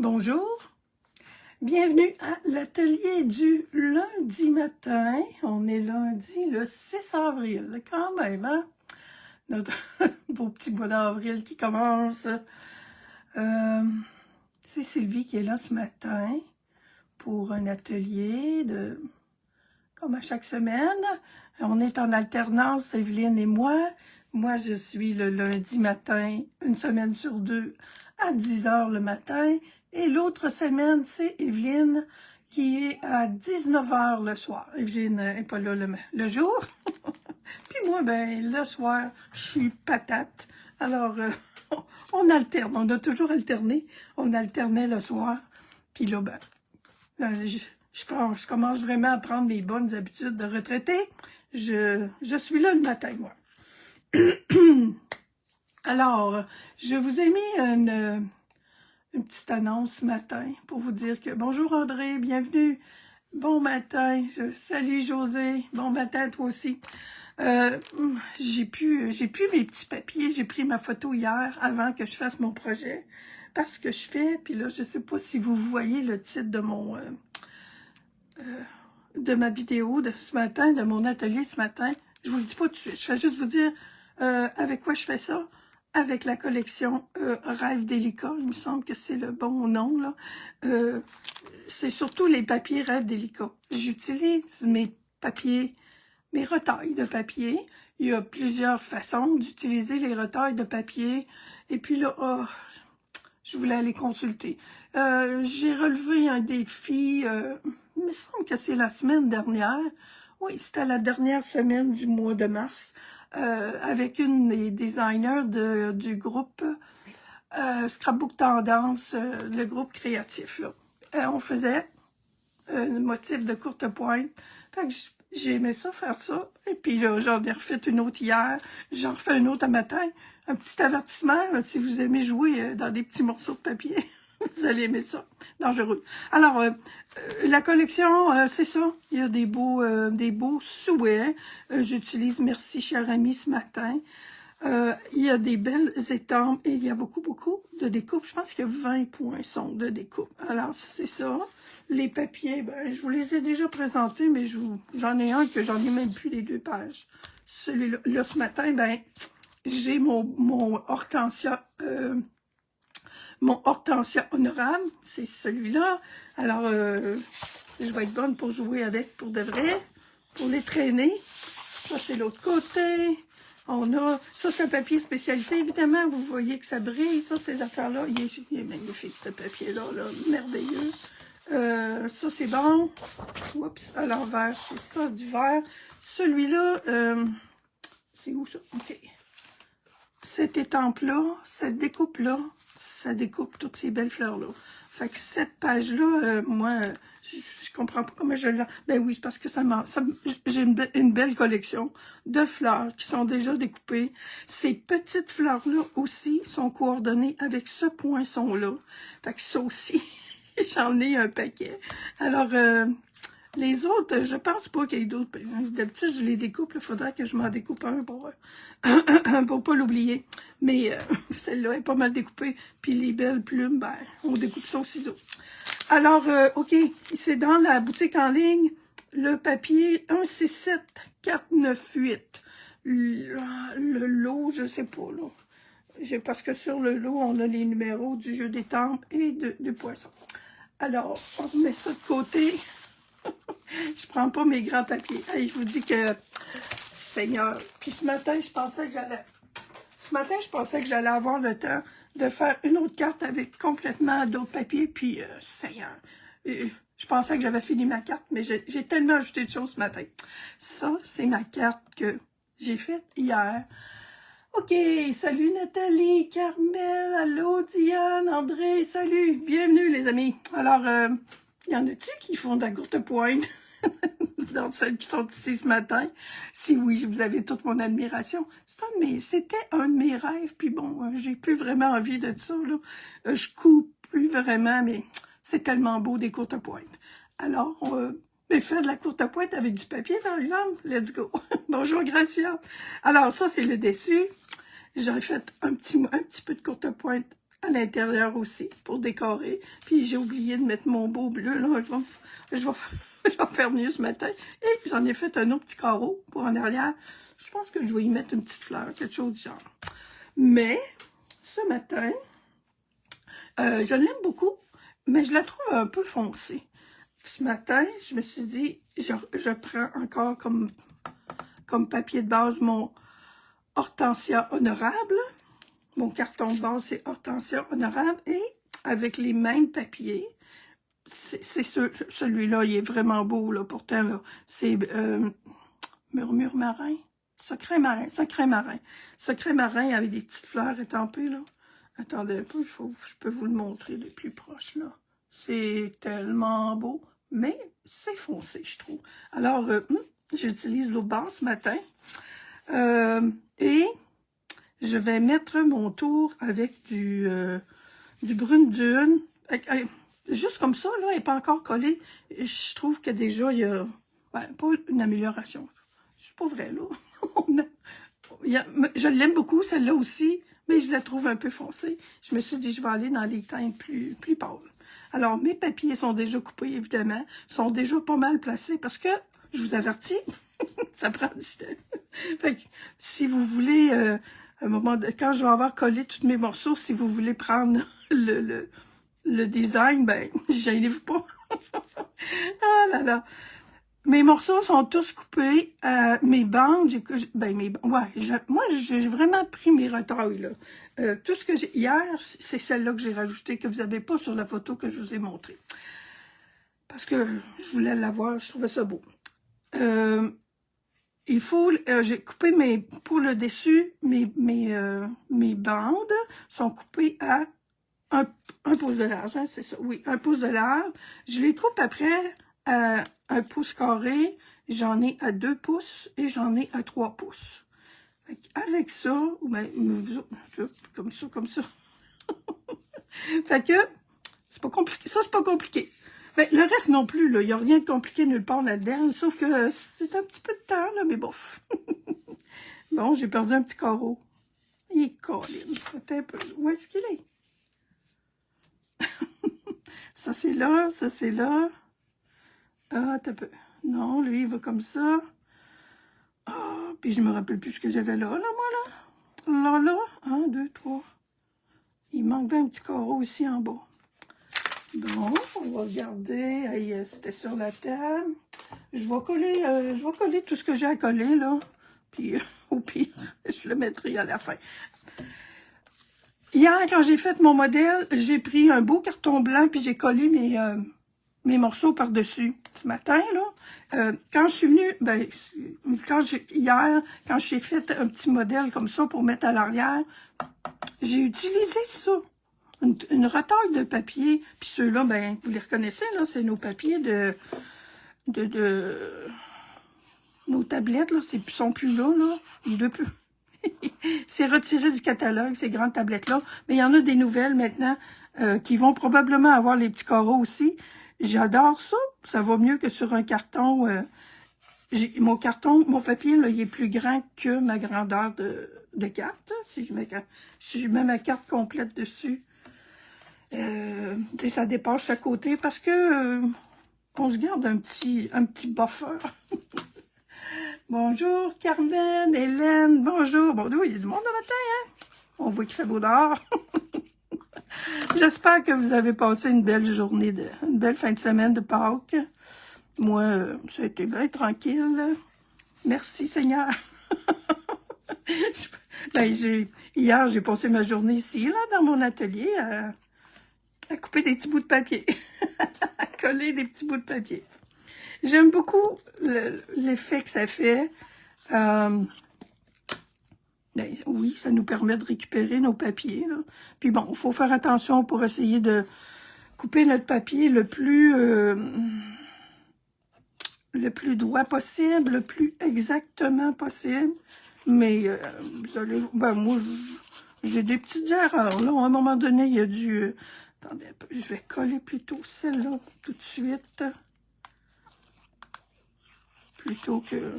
Bonjour, bienvenue à l'atelier du lundi matin. On est lundi le 6 avril, quand même, hein? Notre beau petit mois d'avril qui commence. C'est Sylvie qui est là ce matin pour un atelier comme à chaque semaine. On est en alternance, Evelyne et moi. Moi, je suis le lundi matin, une semaine sur deux, à 10 h le matin. Et l'autre semaine, c'est Evelyne qui est à 19 h le soir. Evelyne n'est pas là le jour. Puis moi, ben le soir, je suis patate. Alors, on alterne. On a toujours alterné. On alternait le soir. Puis là, je commence vraiment à prendre mes bonnes habitudes de retraité. Je suis là le matin, moi. Alors, je vous ai mis une petite annonce ce matin pour vous dire que bonjour André, bienvenue, bon matin, salut José, bon matin toi aussi. J'ai plus mes petits papiers, j'ai pris ma photo hier avant que je fasse mon projet parce que je fais, puis là je sais pas si vous voyez le titre de de ma vidéo de ce matin, de mon atelier ce matin, je vous le dis pas tout de suite, je vais juste vous dire avec quoi je fais ça. Avec la collection Rêve délicat, il me semble que c'est le bon nom, là. C'est surtout les papiers Rêve délicat. J'utilise mes papiers, mes retailles de papier. Il y a plusieurs façons d'utiliser les retailles de papier. Et puis là, je voulais aller consulter. J'ai relevé un défi, il me semble que c'est la semaine dernière. Oui, c'était la dernière semaine du mois de mars. Avec une des designers du groupe Scrapbook Tendance, le groupe créatif. Là. On faisait un motif de courte pointe. Fait que j'ai aimé ça, faire ça. Et puis j'en ai refait une autre hier. J'en refais une autre un matin. Un petit avertissement, si vous aimez jouer dans des petits morceaux de papier. Vous allez aimer ça. Dangereux. Alors, la collection, c'est ça. Il y a des beaux souhaits. J'utilise Merci cher ami ce matin. Il y a des belles étampes et il y a beaucoup de découpes. Je pense qu'il y a 20 poinçons de découpe. Alors, c'est ça. Les papiers, ben, je vous les ai déjà présentés, mais j'en ai un que j'en ai même plus les 2 pages. Celui-là, là, ce matin, ben, j'ai mon hortensia... Mon hortensia honorable, c'est celui-là. Alors, je vais être bonne pour jouer avec, pour de vrai, pour les traîner. Ça, c'est l'autre côté. Ça, c'est un papier spécialité, évidemment. Vous voyez que ça brille, ça, ces affaires-là. Il est magnifique, ce papier-là, là, merveilleux. Ça, c'est bon. Oups, à l'envers, c'est ça, du vert. Celui-là, c'est où ça? OK. Cette étampe-là, cette découpe-là, ça découpe toutes ces belles fleurs-là. Fait que cette page-là, moi, je comprends pas comment je l'ai. Ben oui, c'est parce que j'ai une belle collection de fleurs qui sont déjà découpées. Ces petites fleurs-là aussi sont coordonnées avec ce poinçon-là. Fait que ça aussi, j'en ai un paquet. Alors, les autres, je pense pas qu'il y ait d'autres. D'habitude, je les découpe. Il faudrait que je m'en découpe un pour pas l'oublier. Mais celle-là est pas mal découpée. Puis les belles plumes, ben, on découpe ça au ciseau. Alors, OK, c'est dans la boutique en ligne, le papier 167498. Le lot, je sais pas, là. Parce que sur le lot, on a les numéros du jeu des temples et du poisson. Alors, on met ça de côté. Je prends pas mes grands papiers. Hey, je vous dis que, Seigneur, puis ce matin, je pensais que j'allais avoir le temps de faire une autre carte avec complètement d'autres papiers, puis, Seigneur, je pensais que j'avais fini ma carte, mais j'ai tellement ajouté de choses ce matin. Ça, c'est ma carte que j'ai faite hier. OK, salut Nathalie, Carmel, allô Diane, André, salut, bienvenue les amis. Alors, y en a-tu qui font de la courte pointe dans celles qui sont ici ce matin? Si oui, vous avez toute mon admiration. C'était un de mes rêves, puis bon, j'ai plus vraiment envie de ça, là. Je coupe plus vraiment, mais c'est tellement beau des courtes pointes. Alors, faire de la courte pointe avec du papier, par exemple, let's go. Bonjour Gracia. Alors, ça, c'est le dessus. J'aurais fait un petit peu de courte pointe à l'intérieur aussi, pour décorer. Puis j'ai oublié de mettre mon beau bleu, là. Je vais faire mieux ce matin. Et j'en ai fait un autre petit carreau pour en arrière. Je pense que je vais y mettre une petite fleur, quelque chose du genre. Mais, ce matin, je l'aime beaucoup, mais je la trouve un peu foncée. Ce matin, je me suis dit, je prends encore comme papier de base mon Hortensia Honorable. Mon carton de base, c'est Hortensia Honorable. Et avec les mêmes papiers, c'est celui-là, il est vraiment beau, là. Pourtant, c'est Murmure marin. Secret marin, secret marin. Secret marin avec des petites fleurs étampées, là. Attendez un peu, je peux vous le montrer de plus proche, là. C'est tellement beau, mais c'est foncé, je trouve. Alors, j'utilise l'eau basse ce matin. Et je vais mettre mon tour avec du brune dune. Juste comme ça, là, elle n'est pas encore collée. Je trouve que déjà, il y a pas une amélioration. C'est pas vrai, là. Je l'aime beaucoup, celle-là aussi, mais je la trouve un peu foncée. Je me suis dit, je vais aller dans les teintes plus pâles. Alors, mes papiers sont déjà coupés, évidemment, sont déjà pas mal placés parce que, je vous avertis, ça prend du temps. Fait que, si vous voulez, à un moment quand je vais avoir collé tous mes morceaux, si vous voulez prendre le design, ben, gênez-vous pas. Ah là là. Mes morceaux sont tous coupés. Mes bandes, moi, j'ai vraiment pris mes retails, là. Tout ce que j'ai hier, c'est celle-là que j'ai rajoutée, que vous n'avez pas sur la photo que je vous ai montrée. Parce que je voulais l'avoir, je trouvais ça beau. J'ai coupé pour le dessus, mes bandes sont coupées à un pouce de large, hein, c'est ça, oui, 1 pouce de large. Je les coupe après à 1 pouce carré, j'en ai à 2 pouces et j'en ai à 3 pouces. Avec ça, ou bien, comme ça. Fait que, c'est pas compliqué, ça c'est pas compliqué. Mais le reste non plus, là, il n'y a rien de compliqué nulle part là-dedans, sauf que c'est un petit peu de temps, là, mais bof. Bon, j'ai perdu un petit carreau. Il est collé. Attends un peu. Où est-ce qu'il est? Ça, c'est là, ça, c'est là. Ah, attends un peu. Non, lui, il va comme ça. Ah, puis je me rappelle plus ce que j'avais là, moi, là. Là, 1, 2, 3. Il manque bien un petit carreau ici en bas. Bon, on va regarder. Hey, c'était sur la table. Je vais coller tout ce que j'ai à coller, là. Puis, au pire, je le mettrai à la fin. Hier, quand j'ai fait mon modèle, j'ai pris un beau carton blanc, puis j'ai collé mes morceaux par-dessus. Ce matin, là, quand je suis venue, hier, quand j'ai fait un petit modèle comme ça pour mettre à l'arrière, j'ai utilisé ça. Une retaille de papier, puis ceux-là, ben, vous les reconnaissez, là, c'est nos papiers de nos tablettes, là, ils sont plus là, il ne plus. C'est retiré du catalogue, ces grandes tablettes-là, mais il y en a des nouvelles maintenant qui vont probablement avoir les petits carreaux aussi. J'adore ça, ça va mieux que sur un carton. Mon papier, là, il est plus grand que ma grandeur de carte. Si je mets ma carte complète dessus, ça dépasse à côté parce que on se garde un petit buffer. Bonjour Carmen, Hélène, bonjour. Bon, oui, il y a du monde le matin, hein? On voit qu'il fait beau dehors. J'espère que vous avez passé une belle journée, une belle fin de semaine de Pâques. Moi, ça a été bien tranquille. Merci Seigneur. Hier, j'ai passé ma journée ici, là, dans mon atelier, à couper des petits bouts de papier, à coller des petits bouts de papier. J'aime beaucoup l'effet que ça fait. Oui, ça nous permet de récupérer nos papiers, là. Puis bon, il faut faire attention pour essayer de couper notre papier le plus droit possible, le plus exactement possible. Mais vous allez, moi, j'ai des petites erreurs, là. À un moment donné, il y a du... attendez un peu, je vais coller plutôt celle-là tout de suite. Plutôt que...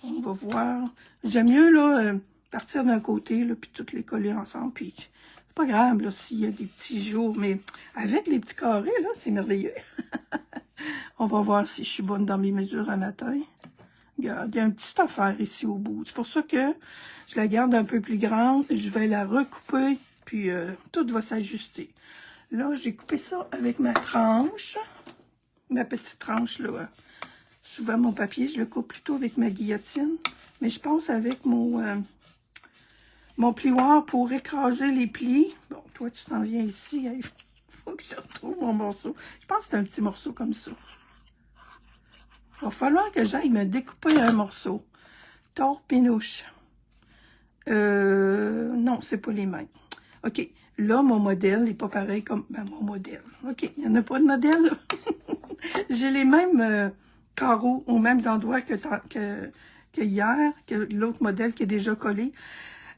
on va voir. J'aime mieux, là, partir d'un côté, là, puis toutes les coller ensemble, puis c'est pas grave, là, s'il y a des petits jours, mais avec les petits carrés, là, c'est merveilleux. On va voir si je suis bonne dans mes mesures à matin. Regarde, il y a une petite affaire ici au bout. C'est pour ça que je la garde un peu plus grande. Je vais la recouper, puis tout va s'ajuster. Là, j'ai coupé ça avec ma tranche. Ma petite tranche, là. Souvent, mon papier, je le coupe plutôt avec ma guillotine. Mais je pense avec mon plioir pour écraser les plis. Bon, toi, tu t'en viens ici. Il faut que je retrouve mon morceau. Je pense que c'est un petit morceau comme ça. Il va falloir que j'aille me découper un morceau. Torpinouche. Non, c'est pas les mêmes. OK. Là, mon modèle n'est pas pareil comme mon modèle. OK. Il n'y en a pas de modèle. J'ai les mêmes carreaux aux mêmes endroits que hier, que l'autre modèle qui est déjà collé.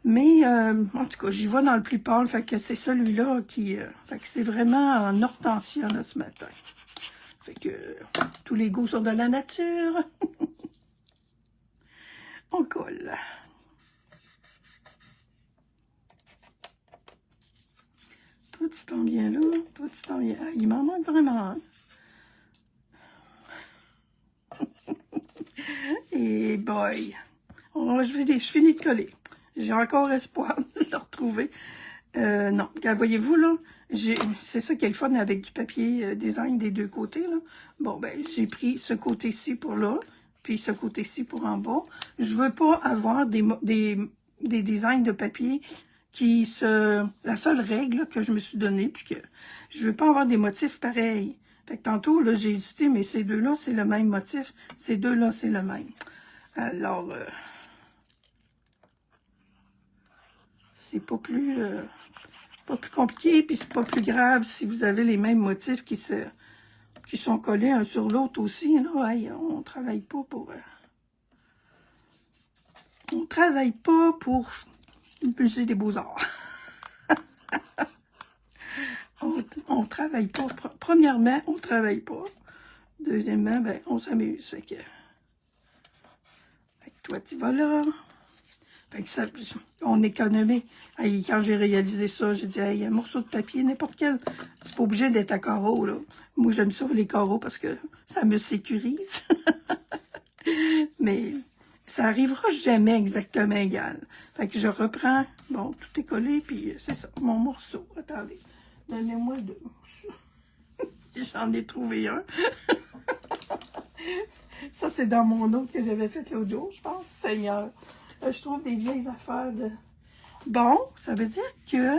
Mais, en tout cas, j'y vais dans le plus pâle. Fait que c'est celui-là qui... fait que c'est vraiment en hortensia, là, ce matin. Fait que tous les goûts sont de la nature. On colle. Toi, tu t'en viens là. Toi, tu t'en viens. Ah, il m'en manque vraiment un. Et boy. Oh, je finis de coller. J'ai encore espoir de le retrouver. Non, voyez-vous, là, c'est ça qui est le fun avec du papier design des deux côtés, là. Bon, ben, j'ai pris ce côté-ci pour là, puis ce côté-ci pour en bas. Je veux pas avoir des designs de papier la seule règle que je me suis donnée, puis que je veux pas avoir des motifs pareils. Fait que tantôt, là, j'ai hésité, mais ces deux-là, c'est le même motif. Ces deux-là, c'est le même. Alors, c'est pas plus compliqué, puis c'est pas plus grave si vous avez les mêmes motifs qui sont collés un sur l'autre aussi. Là. Hey, on travaille pas pour... on travaille pas pour le musée des beaux-arts. on travaille pas. Premièrement, on travaille pas. Deuxièmement, ben, on s'amuse. Fait que toi, tu vas là. Fait que ça, on économise. Hey, quand j'ai réalisé ça, j'ai dit, hey, un morceau de papier, n'importe quel, c'est pas obligé d'être à carreaux, là. Moi, j'aime ça, les carreaux, parce que ça me sécurise. Mais ça arrivera jamais exactement égal. Fait que je reprends, bon, tout est collé, puis c'est ça, mon morceau. Attendez, donnez-moi deux. J'en ai trouvé un. Ça, c'est dans mon autre que j'avais fait l'autre jour, je pense. Seigneur, je trouve des vieilles affaires de... Bon, ça veut dire que...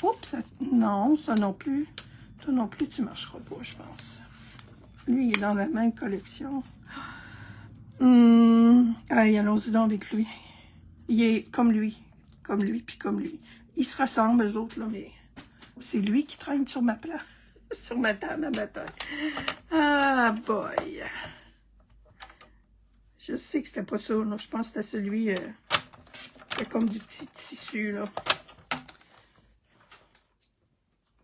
Oups, non, ça non plus. Toi non plus, tu marcheras pas, je pense. Lui, il est dans la même collection. Allez, allons-y donc avec lui. Il est comme lui, puis comme lui. Ils se ressemblent, eux autres, là, mais c'est lui qui traîne sur ma place. Sur ma table à matin. Ah, boy. Je sais que c'était pas ça, là. Je pense que c'était celui... c'est comme du petit tissu, là.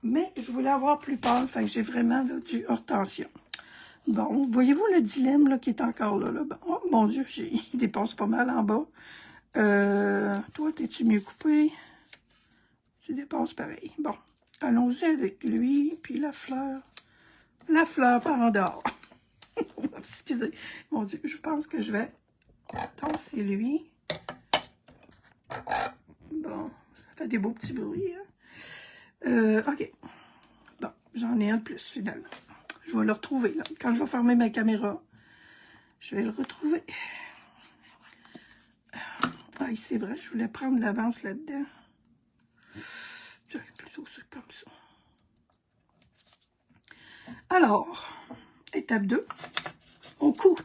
Mais je voulais avoir plus pâle, fait que j'ai vraiment là, du hortensia. Bon, voyez-vous le dilemme là, qui est encore là? Bon, oh mon Dieu, il dépasse pas mal en bas. Toi, t'es-tu mieux coupé? Tu dépasses pareil. Bon, allons-y avec lui, puis la fleur. La fleur par en dehors. Excusez. Mon Dieu, je pense que je vais tasser lui. Bon, ça fait des beaux petits bruits. Hein? OK. Bon, j'en ai un de plus, finalement. Je vais le retrouver, là. Quand je vais fermer ma caméra, je vais le retrouver. Ah, c'est vrai, je voulais prendre l'avance là-dedans. Plutôt ça comme ça. Alors, étape 2. On coud.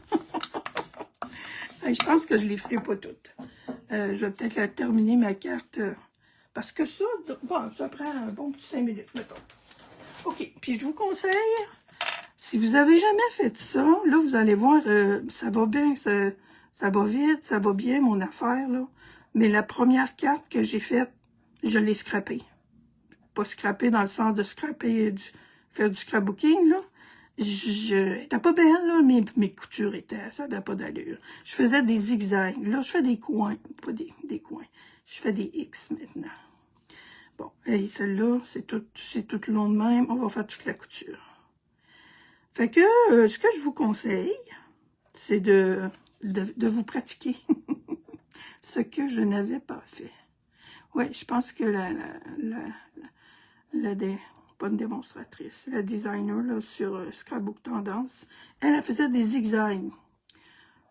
Je pense que je ne les ferai pas toutes. Je vais peut-être terminer ma carte. Parce que ça, bon, ça prend un bon petit 5 minutes, mettons. OK, puis je vous conseille... Si vous avez jamais fait ça, là, vous allez voir, ça va bien, ça va vite, ça va bien, mon affaire, là. Mais la première carte que j'ai faite, je l'ai scrappée. Pas scrappée dans le sens de scraper, faire du scrapbooking, là. elle était pas belle, là, mais mes coutures étaient, ça n'avait pas d'allure. Je faisais des zigzags. Là, je fais des coins, pas des coins. Je fais des X maintenant. Bon, et celle-là, c'est tout le long de même. On va faire toute la couture. Fait que, ce que je vous conseille, c'est de vous pratiquer ce que je n'avais pas fait. Oui, je pense que pas une démonstratrice, la designer là, sur Scrapbook Tendance, elle faisait des zigzags.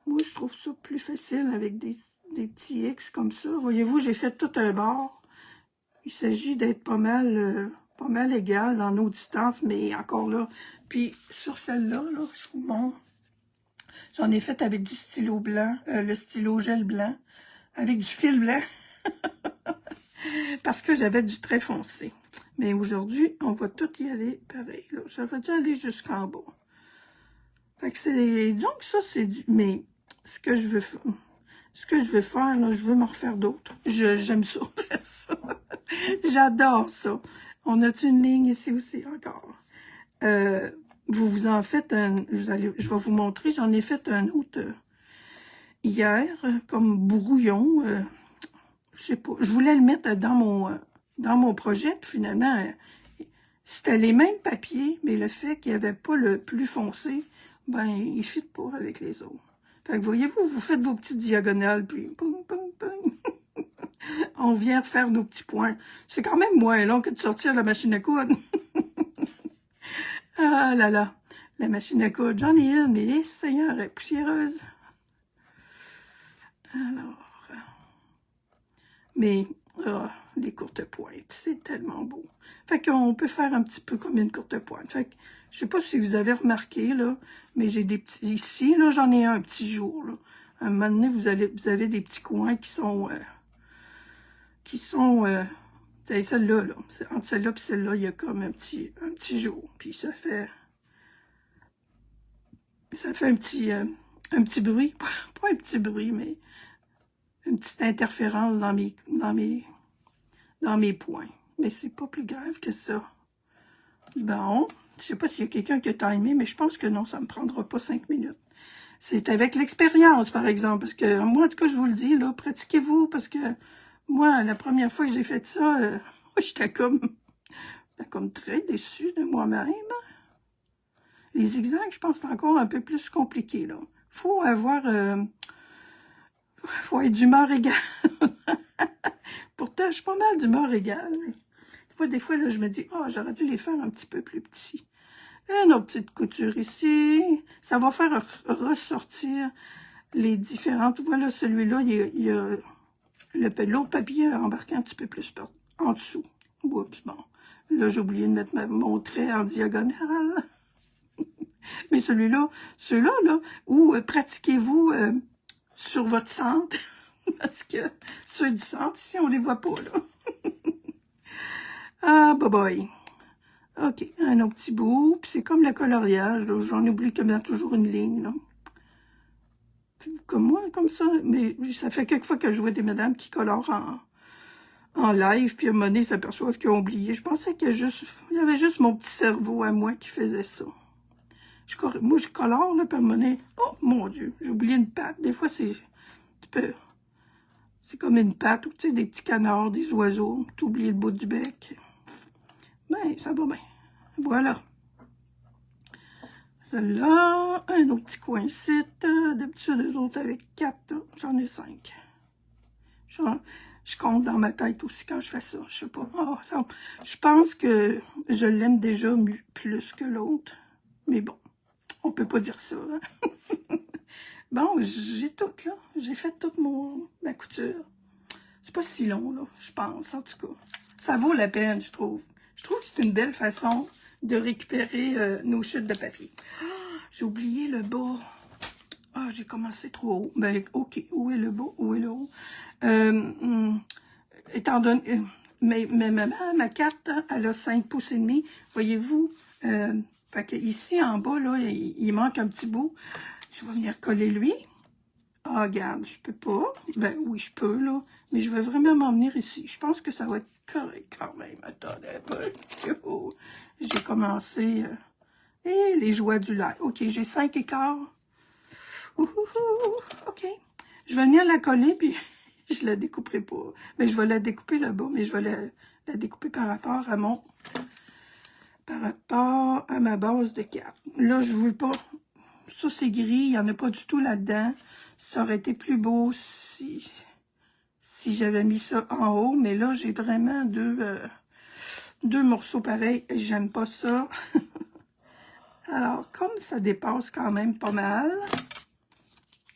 Moi, je trouve ça plus facile avec des petits X comme ça. Voyez-vous, j'ai fait tout un bord. Il s'agit d'être pas mal égal dans nos distances, mais encore là. Puis sur celle-là, là, je vous montre. J'en ai fait avec du stylo blanc, le stylo gel blanc, avec du fil blanc, parce que j'avais du trait foncé. Mais aujourd'hui, on va tout y aller pareil. J'aurais dû aller jusqu'en bas. Fait que c'est... Donc ça, c'est du... Mais ce que je veux faire, là, je veux m'en refaire d'autres. J'aime ça, faire ça. J'adore ça. On a une ligne ici aussi encore. Vous en faites un... je vais vous montrer. J'en ai fait un autre hier, comme brouillon. Je sais pas. Je voulais le mettre dans mon projet. Puis finalement, c'était les mêmes papiers, mais le fait qu'il n'y avait pas le plus foncé, ben, il ne fit pas avec les autres. Fait que voyez-vous, vous faites vos petites diagonales, puis poum, poum, poum. On vient refaire nos petits points. C'est quand même moins long que de sortir la machine à coudre. Ah là là, la machine à coudre, j'en ai une, mais Seigneur, elle est poussiéreuse. Alors, mais les courtes pointes, c'est tellement beau. Fait qu'on peut faire un petit peu comme une courte pointe. Fait que, je sais pas si vous avez remarqué, là, mais j'ai des petits... Ici, là, j'en ai un petit jour, là. À un moment donné, vous avez des petits coins qui sont... c'est celle-là, là. Entre celle-là et celle-là, il y a comme un petit jour. Puis ça fait un petit bruit. Pas un petit bruit, mais une petite interférence dans mes points. Mais c'est pas plus grave que ça. Bon, je sais pas s'il y a quelqu'un qui a timé, mais je pense que non, ça me prendra pas 5 minutes. C'est avec l'expérience, par exemple, parce que moi, en tout cas, je vous le dis, là, pratiquez-vous, parce que moi, la première fois que j'ai fait ça, j'étais comme très déçue de moi-même. Les zigzags, je pense que c'est encore un peu plus compliqué, là. Faut être d'humeur égale. Pourtant, je suis pas mal d'humeur égale. Des fois, là, je me dis, j'aurais dû les faire un petit peu plus petits. Une autre petite couture ici. Ça va faire ressortir les différentes. Voilà, celui-là, il y a l'autre papier embarqué un petit peu plus en dessous. Oups, bon. Là, j'ai oublié de mettre mon trait en diagonale. Mais ceux-là, là, où pratiquez-vous sur votre centre. Parce que ceux du centre, ici, on les voit pas, là. Ah, bye bye. OK, un autre petit bout. Puis c'est comme le coloriage. J'en oublie qu'il y a toujours une ligne, là. Comme moi, comme ça. Mais ça fait quelques fois que je vois des madames qui colorent en live, puis à un moment donné, ils s'aperçoivent qu'ils ont oublié. Je pensais qu'il y avait juste mon petit cerveau à moi qui faisait ça. Moi, je colore, là, puis à un moment donné, oh, mon Dieu, j'ai oublié une patte. Des fois, c'est comme une patte, ou tu sais, des petits canards, des oiseaux, tu oublies le bout du bec. Ben, ça va bien. Voilà. Celle-là, un autre petit coin ici. D'habitude, les autres avec 4, j'en ai 5. Je compte dans ma tête aussi quand je fais ça. Je sais pas. Je pense que je l'aime déjà plus que l'autre. Mais bon, on peut pas dire ça. Hein? Bon, j'ai tout, là. J'ai fait toute ma couture. C'est pas si long, là, je pense, en tout cas. Ça vaut la peine, je trouve. Je trouve que c'est une belle façon de récupérer nos chutes de papier. J'ai oublié le bas. J'ai commencé trop haut. Ben, OK. Où est le bas? Où est le haut? Étant donné... ma carte, elle a 5 pouces et demi. Voyez-vous? Fait que ici, en bas, là, il manque un petit bout. Je vais venir coller lui. Regarde, je peux pas. Ben oui, je peux, là. Mais je vais vraiment m'en venir ici. Je pense que ça va être correct quand même. Attendez un peu. J'ai commencé... Et les joies du live. OK, j'ai 5 écarts. OK. Je vais venir la coller, puis je la découperai pas. Mais je vais la découper là-bas, mais je vais la découper par rapport à ma base de cartes. Là, je veux pas... Ça, c'est gris, il n'y en a pas du tout là-dedans. Ça aurait été plus beau si j'avais mis ça en haut, mais là, j'ai vraiment deux morceaux pareils. J'aime pas ça. Alors, comme ça dépasse quand même pas mal,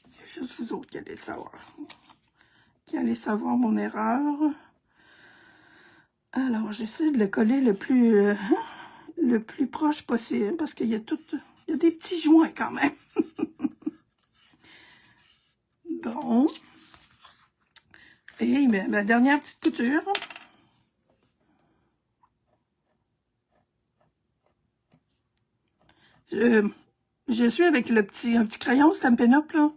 il y a juste vous autres qui allez savoir. Qui allez savoir mon erreur. Alors, j'essaie de le coller le plus proche possible, parce qu'il y a des petits joints quand même. Bon. Et bien, ma dernière petite couture. Je suis avec un petit crayon Stampin' Up, là.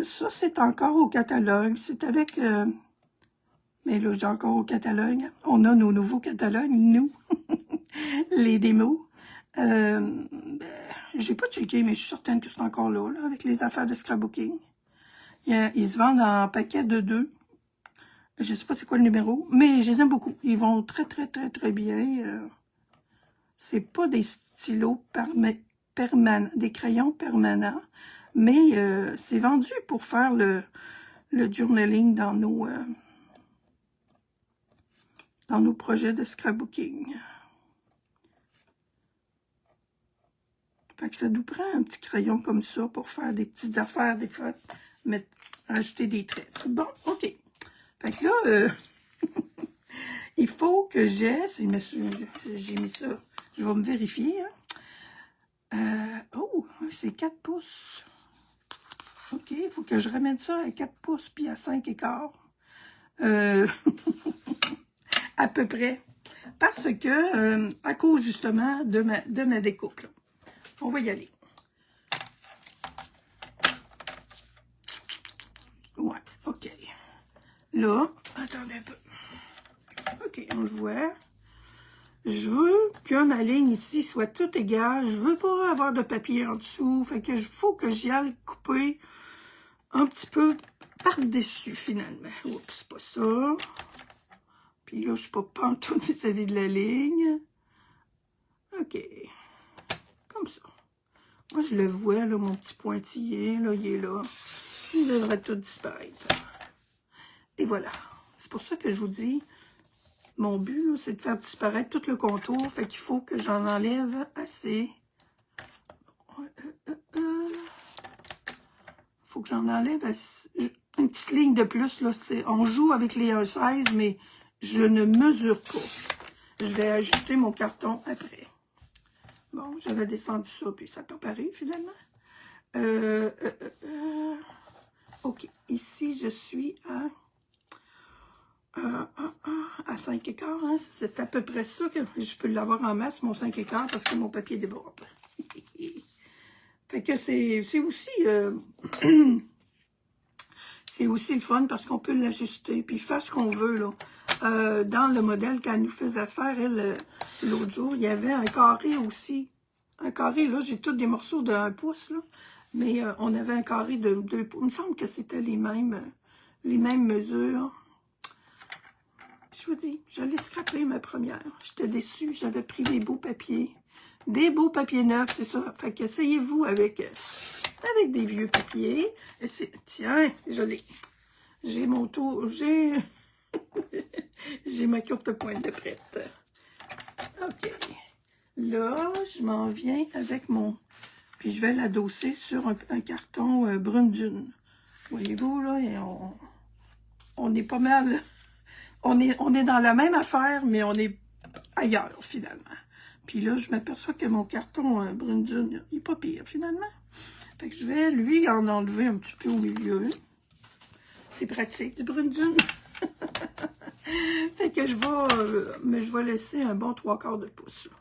Ça, c'est encore au catalogue. C'est avec... mais là, j'ai encore au catalogue. On a nos nouveaux catalogues, nous. Les démos. J'ai pas checké, mais je suis certaine que c'est encore là, avec les affaires de scrapbooking. Ils se vendent en paquet de 2. Je sais pas c'est quoi le numéro, mais je les aime beaucoup. Ils vont très, très, très, très bien. C'est pas des stylos permanents, des crayons permanents, mais c'est vendu pour faire le journaling dans nos projets de scrapbooking. Fait que ça nous prend un petit crayon comme ça pour faire des petites affaires, des fois, rajouter des traits. Bon, OK. Fait que là, il faut que j'ai mis ça, je vais me vérifier. Hein. Oh, c'est 4 pouces. OK, il faut que je ramène ça à 4 pouces puis à 5 écarts. À peu près. Parce que, à cause justement de ma découpe, là. On va y aller. Ouais, OK. Là, attendez un peu. OK, on le voit. Je veux que ma ligne ici soit toute égale. Je veux pas avoir de papier en dessous. Fait que faut que j'y aille couper un petit peu par-dessus, finalement. Oups, pas ça. Puis là, je suis pas pantoute vis-à-vis de la ligne. OK. Comme ça. Moi, je le vois, là, mon petit pointillé, là, il est là. Il devrait tout disparaître. Et voilà. C'est pour ça que je vous dis, mon but, c'est de faire disparaître tout le contour. Fait qu'il faut que j'en enlève assez. Faut que j'en enlève assez. Une petite ligne de plus, là. On joue avec les 1,16, mais je ne mesure pas. Je vais ajuster mon carton après. Bon, j'avais descendu ça, puis ça n'a pas paru, finalement. OK. Ici, je suis à 5 écarts. Hein? C'est à peu près ça que je peux l'avoir en masse, mon 5 écarts, parce que mon papier déborde. Fait que c'est aussi... c'est aussi le fun, parce qu'on peut l'ajuster, puis faire ce qu'on veut, là. Dans le modèle qu'elle nous faisait faire, elle, l'autre jour, il y avait un carré aussi. Un carré, là, j'ai tous des morceaux de 1 pouce, là. Mais on avait un carré de 2 pouces. Il me semble que c'était les mêmes mesures. Je vous dis, je l'ai scrappé ma première. J'étais déçue, j'avais pris des beaux papiers. Des beaux papiers neufs, c'est ça. Fait qu'essayez-vous avec des vieux papiers. Tiens, je l'ai. J'ai mon tour, j'ai ma courte pointe de prête. OK. Là, je m'en viens avec mon... Puis je vais l'adosser sur un carton brune dune. Voyez-vous, là, et on est pas mal... On est dans la même affaire, mais on est ailleurs, finalement. Puis là, je m'aperçois que mon carton brune dune, il n'est pas pire, finalement. Fait que je vais, lui, en enlever un petit peu au milieu. C'est pratique, le brune dune. Fait que je vais laisser un bon 3/4 de pouce, là.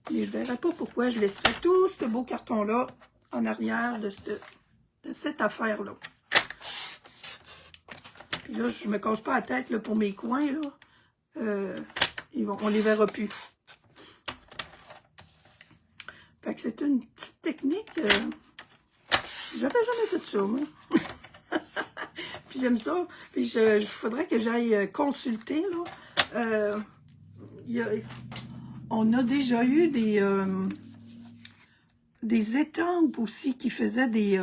Mais je ne verrai pas pourquoi je laisserai tout ce beau carton-là en arrière de cette affaire-là. Puis là, je me casse pas la tête là, pour mes coins, là. On les verra plus. Fait que c'est une petite technique. J'avais jamais fait ça, moi. Puis j'aime ça. Puis il faudrait que j'aille consulter, là. On a déjà eu des étampes aussi qui faisaient des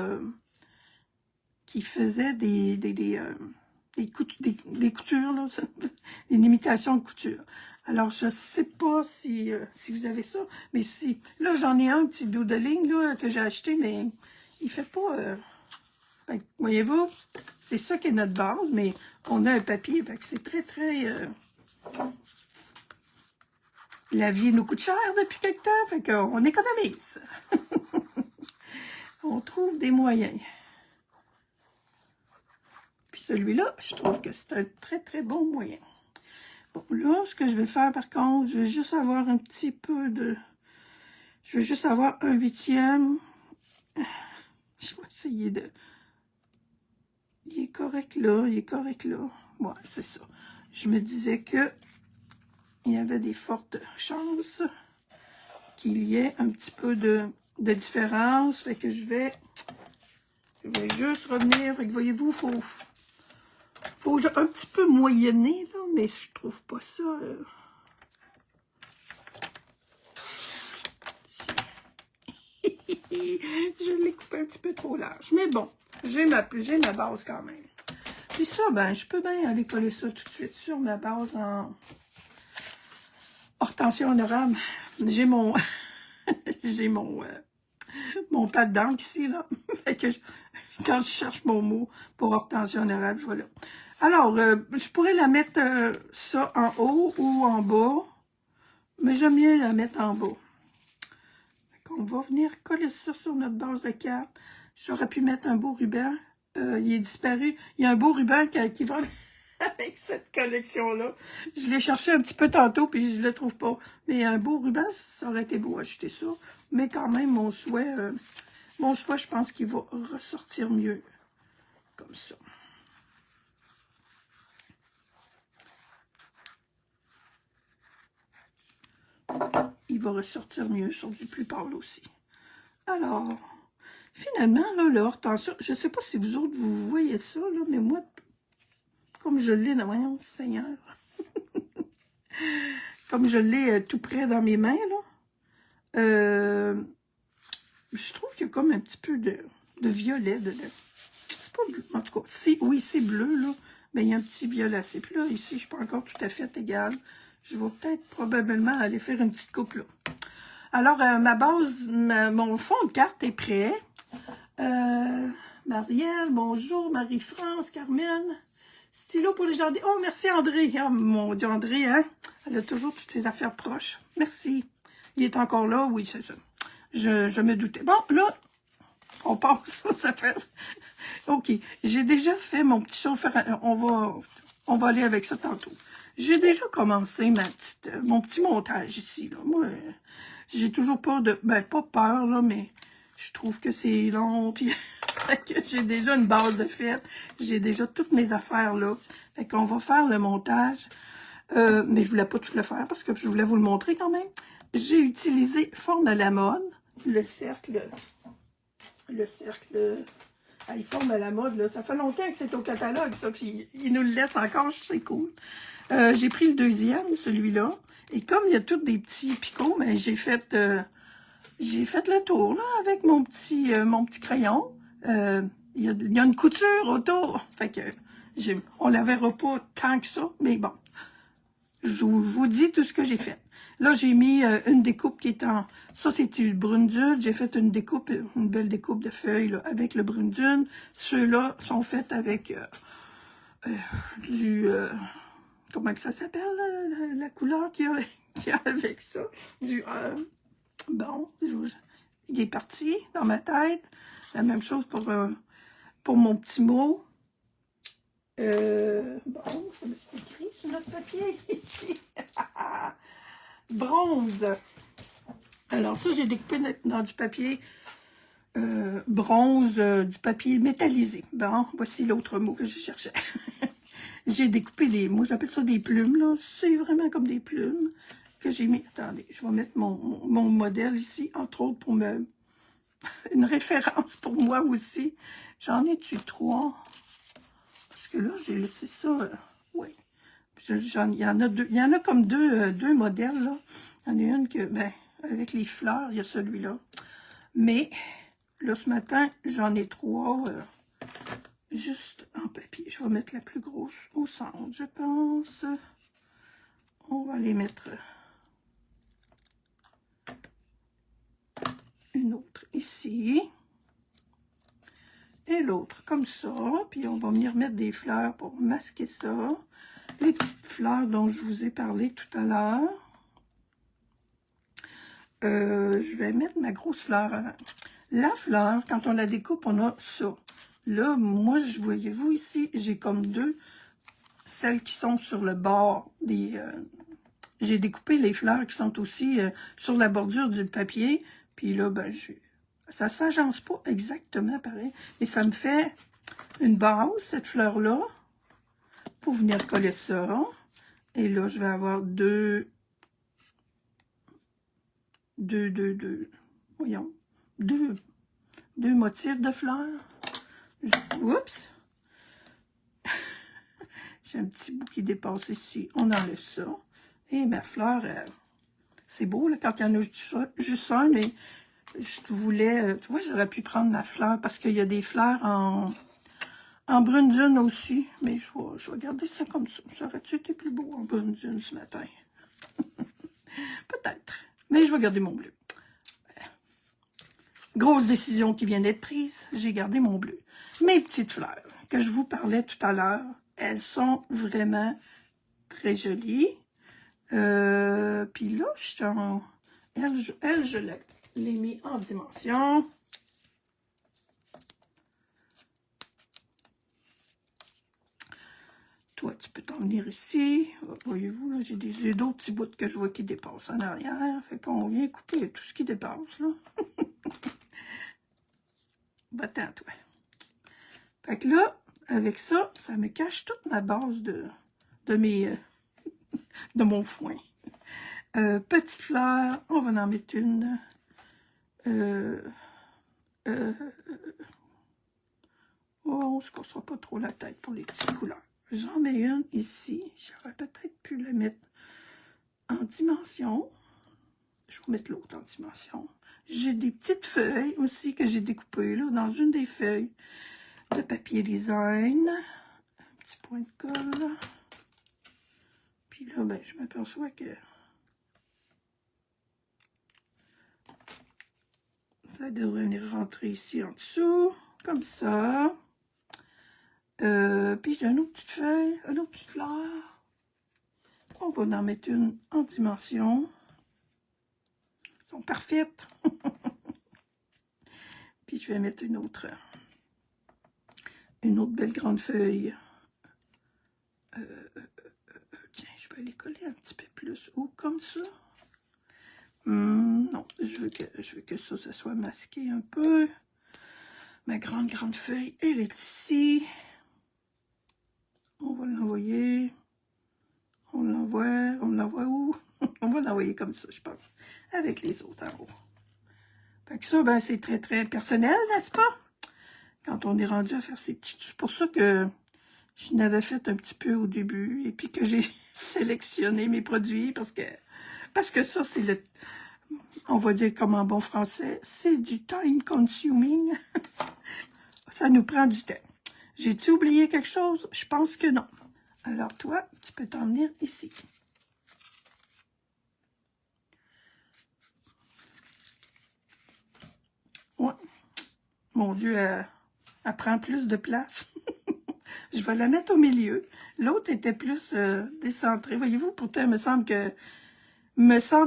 coutures, là, une imitation de couture. Alors, je sais pas si vous avez ça, mais si... Là, j'en ai un petit doodling, là, que j'ai acheté, mais il fait pas... Fait que, voyez-vous, c'est ça qui est notre base, mais on a un papier, fait que c'est très, très... La vie nous coûte cher depuis quelque temps, fait qu'on économise. On trouve des moyens. Puis celui-là, je trouve que c'est un très, très bon moyen. Bon, là, ce que je vais faire, par contre, je vais juste avoir un petit peu de... Je vais juste avoir un 8e. Je vais essayer de... Il est correct là, il est correct là. Ouais, c'est ça. Je me disais que il y avait des fortes chances qu'il y ait un petit peu de différence. Fait que je vais juste revenir. Fait que voyez-vous, faut un petit peu moyenner, là, mais je trouve pas ça... Je l'ai coupé un petit peu trop large. Mais bon, j'ai ma base quand même. Puis ça, ben, je peux bien aller coller ça tout de suite sur ma base en hortensia honorable. J'ai mon... j'ai mon plat d'encre ici, là. Fait que quand je cherche mon mot pour hortensia honorable, voilà. Alors, je pourrais la mettre ça en haut ou en bas, mais j'aime mieux la mettre en bas. On va venir coller ça sur notre base de carte. J'aurais pu mettre un beau ruban. Il est disparu. Il y a un beau ruban qui va avec cette collection-là. Je l'ai cherché un petit peu tantôt, puis je ne le trouve pas. Mais un beau ruban, ça aurait été beau acheter ça. Mais quand même, mon souhait, je pense qu'il va ressortir mieux. Comme ça. Il va ressortir mieux sur du plus pâle aussi. Alors, finalement, là, le hortensia, je ne sais pas si vous autres, vous voyez ça, là, mais moi, comme je l'ai dans... Voyons, Seigneur. Comme je l'ai tout près dans mes mains, là, je trouve qu'il y a comme un petit peu de violet dedans. C'est pas bleu. En tout cas, oui, c'est bleu, là, mais il y a un petit violacé. Puis là, ici, je ne suis pas encore tout à fait égale. Je vais peut-être probablement aller faire une petite coupe là. Alors, ma base, mon fond de carte est prêt. Marielle, bonjour. Marie-France, Carmen. Stylo pour les jardins. Oh, merci André. Oh, mon Dieu, André, hein? Elle a toujours toutes ses affaires proches. Merci. Il est encore là? Oui, c'est ça. Je me doutais. Bon, là, on passe aux affaires. OK. J'ai déjà fait mon petit chauffeur. On va aller avec ça tantôt. J'ai déjà commencé mon petit montage ici. Là. Moi, j'ai toujours peur de... Ben, pas peur, là, mais je trouve que c'est long. Puis, j'ai déjà une base de fête. J'ai déjà toutes mes affaires là. Fait qu'on va faire le montage. Mais je voulais pas tout le faire parce que je voulais vous le montrer quand même. J'ai utilisé Forme à la mode. Le cercle... il Forme à la mode, là. Ça fait longtemps que c'est au catalogue, ça. Puis, il nous le laisse encore. C'est cool. J'ai pris le deuxième, celui-là. Et comme il y a tous des petits picots, ben, j'ai fait le tour là, avec mon petit crayon. Il y a une couture autour. Fait que on la verra pas tant que ça, mais bon. Je vous dis tout ce que j'ai fait. Là, j'ai mis une découpe qui est en... Ça, c'est du brune-dune. J'ai fait une belle découpe de feuilles là, avec le brune-dune. Ceux-là sont faits avec du... comment que ça s'appelle, la couleur qu'il y a avec ça? Bon, il est parti dans ma tête. La même chose pour mon petit mot. Bon, c'est écrit sur notre papier ici. Bronze. Alors ça, j'ai découpé dans du papier bronze, du papier métallisé. Bon, voici l'autre mot que je cherchais. J'ai découpé moi j'appelle ça des plumes, là. C'est vraiment comme des plumes. que j'ai mis. Attendez, je vais mettre mon modèle ici, entre autres pour une référence pour moi aussi. J'en ai-tu 3? Parce que là, j'ai laissé ça, oui. Il y en a deux, il y en a comme deux modèles, là. Il y en a une que, ben, avec les fleurs, il y a celui-là. Mais, là, ce matin, j'en ai 3, juste en papier. Je vais mettre la plus grosse au centre, je pense. On va les mettre une autre ici. Et l'autre comme ça. Puis on va venir mettre des fleurs pour masquer ça. Les petites fleurs dont je vous ai parlé tout à l'heure. Je vais mettre ma grosse fleur avant. La fleur, quand on la découpe, on a ça. Là, moi, voyez-vous ici, j'ai comme deux, celles qui sont sur le bord des... j'ai découpé les fleurs qui sont aussi sur la bordure du papier. Puis là, ben, ça s'agence pas exactement pareil. Mais ça me fait une base, cette fleur-là, pour venir coller ça. Et là, je vais avoir voyons, deux motifs de fleurs. Oups! J'ai un petit bout qui dépasse ici. On enlève ça. Et ma fleur, c'est beau, là, quand il y en a juste un, mais je voulais... tu vois, j'aurais pu prendre ma fleur, parce qu'il y a des fleurs en brune dune aussi. Mais je vais garder ça comme ça. Ça aurait-tu été plus beau en brune dune ce matin? Peut-être. Mais je vais garder mon bleu. Grosse décision qui vient d'être prise. J'ai gardé mon bleu. Mes petites fleurs que je vous parlais tout à l'heure, elles sont vraiment très jolies. Puis là, je l'ai mis en dimension. Toi, tu peux t'en venir ici. Voyez-vous, là, j'ai d'autres petits bouts que je vois qui dépassent en arrière. Fait qu'on vient couper tout ce qui dépasse, là. Va-t'en, toi. Fait que là, avec ça, ça me cache toute ma base de mon foin. Petite fleur, on va en mettre une. On se cassera pas trop la tête pour les petites couleurs. J'en mets une ici. J'aurais peut-être pu la mettre en dimension. Je vais mettre l'autre en dimension. J'ai des petites feuilles aussi que j'ai découpées là, dans une des feuilles de papier design. Un petit point de colle. Puis là, ben, je m'aperçois que ça devrait venir rentrer ici en dessous, comme ça. Puis j'ai une autre petite feuille, une autre petite fleur. On va en mettre une en dimension. Elles sont parfaites. Puis je vais mettre une autre belle grande feuille. Tiens, je vais les coller un petit peu plus haut, comme ça. Non, je veux que ça soit masqué un peu. Ma grande feuille, elle est ici. On va l'envoyer. On l'envoie où? On va l'envoyer comme ça, je pense. Avec les autres en haut. Fait que ça, ben, c'est très, très personnel, n'est-ce pas? Quand on est rendu à faire ces petits... C'est pour ça que je n'avais fait un petit peu au début. Et puis que j'ai sélectionné mes produits. Parce que ça, c'est le... On va dire comme en bon français, c'est du time consuming. Ça nous prend du temps. J'ai-tu oublié quelque chose? Je pense que non. Alors toi, tu peux t'en venir ici. Ouais. Mon Dieu, elle prend plus de place. Je vais la mettre au milieu. L'autre était plus décentrée. Voyez-vous, pourtant, il me semble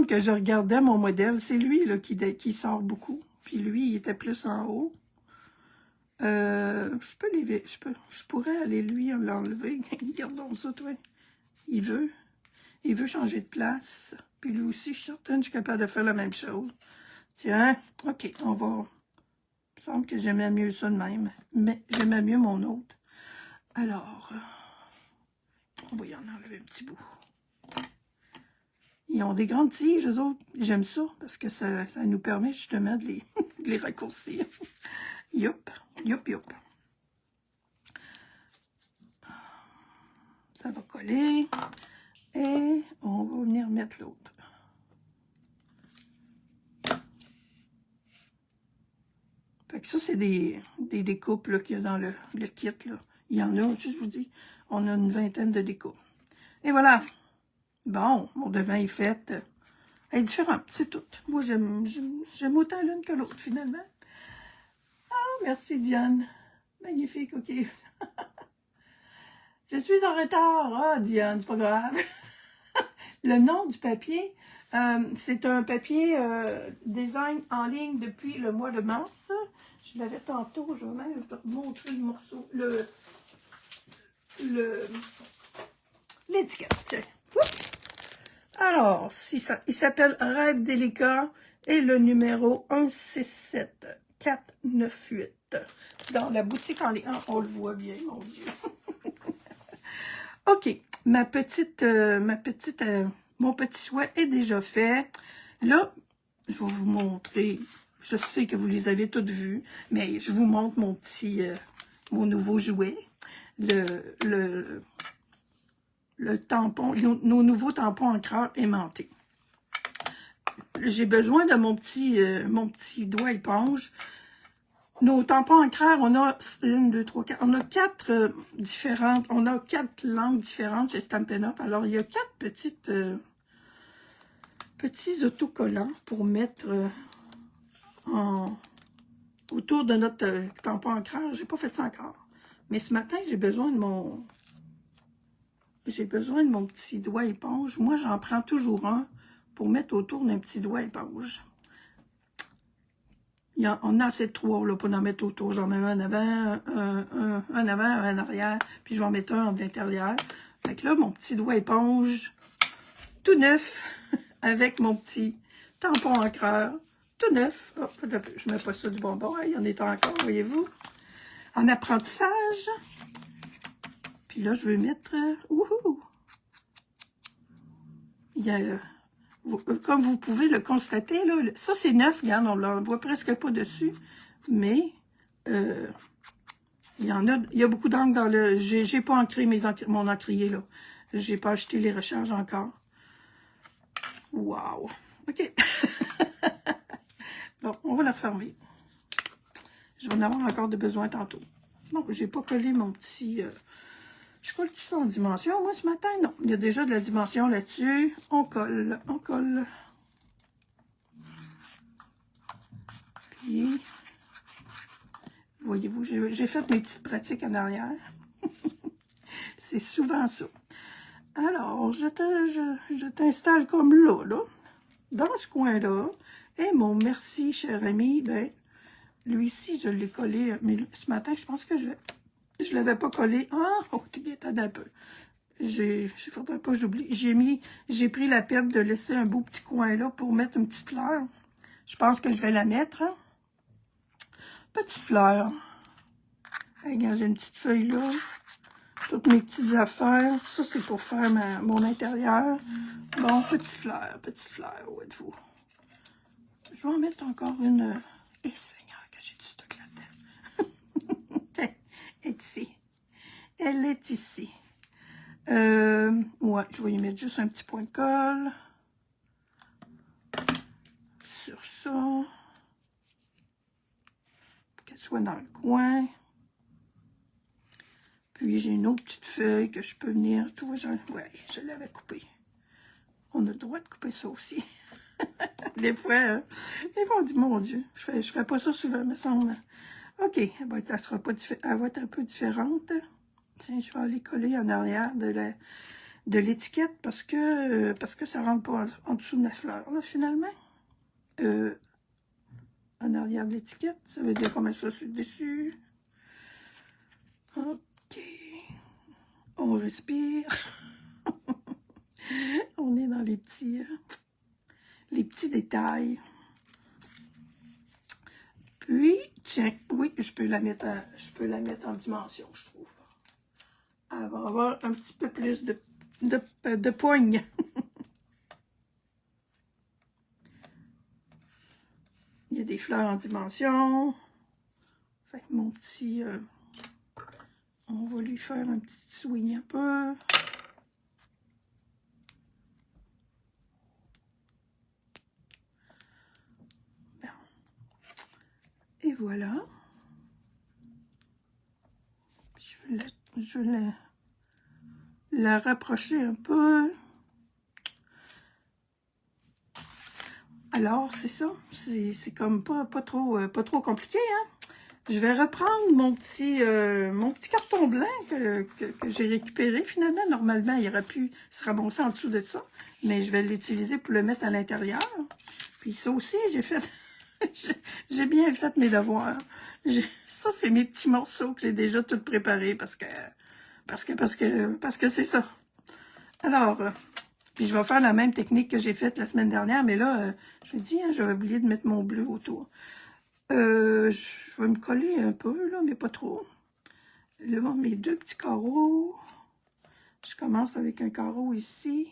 que je regardais mon modèle. C'est lui là, qui sort beaucoup. Puis lui, il était plus en haut. Je pourrais aller lui l'enlever. Gardons ça, toi. Il veut changer de place. Puis lui aussi, je suis certaine que je suis capable de faire la même chose. Tiens, ok, on va... Il me semble que j'aimais mieux ça de même. Mais j'aimais mieux mon autre. Alors, on va y en enlever un petit bout. Ils ont des grandes tiges, eux autres. J'aime ça, parce que ça nous permet justement de les, de les raccourcir. Youp, youp, youp. Ça va coller. Et on va venir mettre l'autre. Fait que ça, c'est des découpes qu'il y a dans le kit. Là. Il y en a, je vous dis, on a une vingtaine de découpes. Et voilà. Bon, mon devin est fait. Elle est différente, c'est tout. Moi, j'aime autant l'une que l'autre, finalement. Ah, merci, Diane. Magnifique, OK. Je suis en retard. Ah, Diane, c'est pas grave. Le nom du papier, c'est un papier design en ligne depuis le mois de mars. Je l'avais tantôt, je vais même vous montrer le morceau, l'étiquette. Alors, il s'appelle Rêve délicat et le numéro 167498. Dans la boutique en ligne. Ah, on le voit bien, mon Dieu. OK, mon petit souhait est déjà fait. Là, je vais vous montrer. Je sais que vous les avez toutes vues, mais je vous montre mon nouveau jouet. Le tampon, nos nouveaux tampons encreurs aimantés. J'ai besoin de mon petit doigt éponge. Nos tampons encreurs, on a 1, 2, 3, 4. On a 4 différentes. On a 4 langues différentes chez Stampin' Up. Alors, il y a 4 petits autocollants pour mettre autour de notre tampon encreur. J'ai pas fait ça encore. Mais ce matin, j'ai besoin de mon petit doigt éponge. Moi, j'en prends toujours un pour mettre autour d'un petit doigt éponge. On a assez de 3 là, pour en mettre autour. J'en mets un avant, un avant, un en arrière, puis je vais en mettre un en l'intérieur. Fait que là, mon petit doigt éponge, tout neuf, avec mon petit tampon encreur, tout neuf. Oh, je mets pas ça du bonbon, il y en est encore, voyez-vous. En apprentissage. Puis là, je vais mettre... il y a... Comme vous pouvez le constater, là, ça c'est neuf, regarde, on ne le voit presque pas dessus, mais il y a beaucoup d'encre dans le... J'ai pas ancré mon encrier, là. J'ai pas acheté les recharges encore. Wow! OK. Bon, on va la refermer. Je vais en avoir encore de besoin tantôt. Bon, j'ai pas collé mon petit... Je colle tout ça en dimension, moi, ce matin? Non, il y a déjà de la dimension là-dessus. On colle, on colle. Puis, voyez-vous, j'ai fait mes petites pratiques en arrière. C'est souvent ça. Alors, je t'installe comme là, dans ce coin-là. Et mon merci, cher ami, ben, lui-ci, je l'ai collé, mais ce matin, je pense que je l'avais pas collé. Ah, oh, t'attends un peu. Faudrait pas que j'oublie. J'ai pris la peine de laisser un beau petit coin là pour mettre une petite fleur. Je pense que je vais la mettre. Hein? Petite fleur. Regarde, j'ai une petite feuille là. Toutes mes petites affaires. Ça, c'est pour faire mon intérieur. Bon, petite fleur, où êtes-vous? Je vais en mettre encore une. Eh, Seigneur, que j'ai du stock là-dedans. Elle est ici. Elle est ici. Ouais, je vais y mettre juste un petit point de colle. Sur ça. Pour qu'elle soit dans le coin. Puis j'ai une autre petite feuille que je peux venir. Tu vois, ouais, je l'avais coupée. On a le droit de couper ça aussi. Des fois, on dit, mon Dieu, je fais pas ça souvent, me semble. OK, elle va être un peu différente. Tiens, je vais aller coller en arrière de l'étiquette parce que ça rentre pas en dessous de la fleur, là, finalement. En arrière de l'étiquette, ça veut dire qu'on met ça dessus. OK. On respire. On est dans les petits détails. Puis, tiens, oui, je peux la mettre en dimension, je trouve. Elle va avoir un petit peu plus de poigne. des fleurs en dimension. Fait que mon petit... on va lui faire un petit swing un peu. Bon. Et voilà. Je vais la rapprocher un peu. Alors, c'est ça. C'est comme pas trop compliqué, hein? Je vais reprendre mon petit carton blanc que j'ai récupéré. Finalement, normalement, il aurait pu se ramasser en dessous de ça. Mais je vais l'utiliser pour le mettre à l'intérieur. Puis ça aussi, j'ai fait... j'ai bien fait mes devoirs. Ça, c'est mes petits morceaux que j'ai déjà tout préparés parce que c'est ça. Alors, puis je vais faire la même technique que j'ai faite la semaine dernière, mais là, je me dis, hein, j'avais oublié de mettre mon bleu autour. Je vais me coller un peu, là, mais pas trop. Là, mes deux petits carreaux. Je commence avec un carreau ici.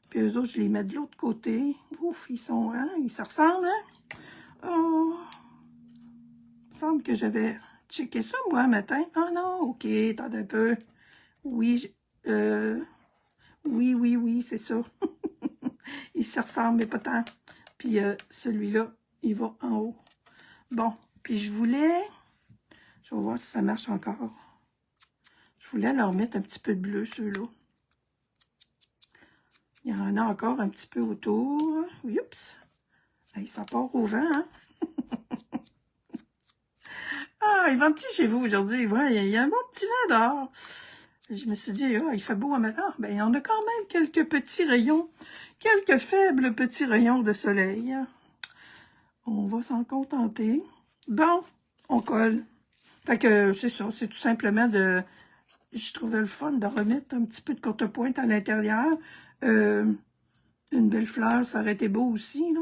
Puis eux autres, je les mets de l'autre côté. Ouf, ils sont, hein, ils se ressemblent, hein? Oh, il me semble que j'avais checké ça, moi, un matin. Ah non, ok, attendez un peu. Oui, oui, c'est ça. Ils se ressemblent, mais pas tant. Puis celui-là, il va en haut. Bon, puis je vais voir si ça marche encore. Je voulais leur mettre un petit peu de bleu, ceux-là. Il y en a encore un petit peu autour. Oups! Hey, ça part au vent, hein? Ah, il vente chez vous aujourd'hui? Ouais, il y a un bon petit vent dehors. Je me suis dit, il fait beau à matin. Ah, ben, on a quand même quelques petits rayons, quelques faibles petits rayons de soleil. On va s'en contenter. Bon, on colle. Fait que c'est ça, c'est tout simplement de... Je trouvais le fun de remettre un petit peu de courtepointe à l'intérieur. Une belle fleur, ça aurait été beau aussi, là.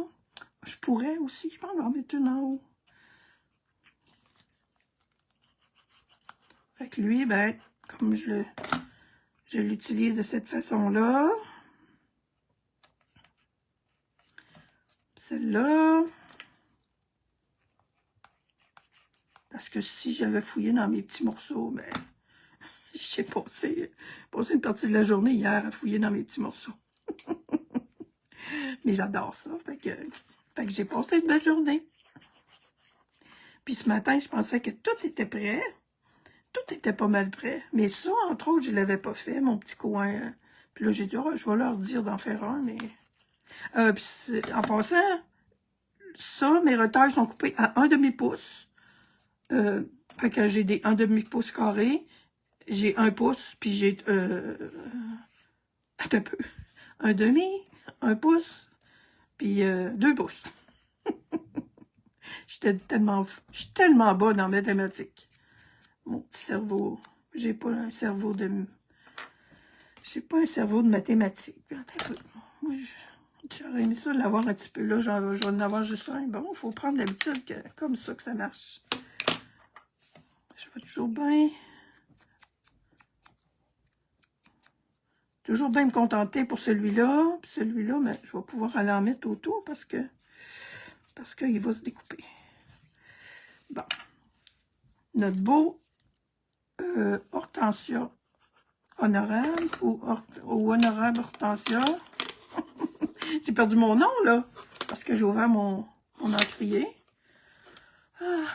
Je pourrais aussi, je pense, en mettre une en haut. Fait que lui, ben, comme je l'utilise de cette façon-là. Celle-là. Parce que si j'avais fouillé dans mes petits morceaux, ben, j'ai passé une partie de la journée hier à fouiller dans mes petits morceaux. Mais j'adore ça. Fait que j'ai passé une belle journée. Puis ce matin, je pensais que tout était prêt. Tout était pas mal prêt. Mais ça, entre autres, je l'avais pas fait, mon petit coin. Puis là, j'ai dit, je vais leur dire d'en faire un, mais... puis en passant, ça, mes retailles sont coupés à 1/2 pouce. Fait que j'ai des 1/2 pouce carré. J'ai 1 pouce, puis j'ai... attends un peu. 1/2, 1 pouce, puis 2 pouces. Je suis tellement bonne en mathématiques. Mon petit cerveau, j'ai pas un cerveau de mathématiques. Attends un peu. Moi, j'aurais aimé ça de l'avoir un petit peu là. Je vais en avoir juste un. Bon, il faut prendre l'habitude que comme ça que ça marche. Je vais toujours bien me contenter pour celui-là. Puis celui-là, mais je vais pouvoir aller en mettre autour parce qu'il va se découper. Bon. Notre beau hortensia honorable ou honorable hortensia. J'ai perdu mon nom, là, parce que j'ai ouvert mon encrier. Ah.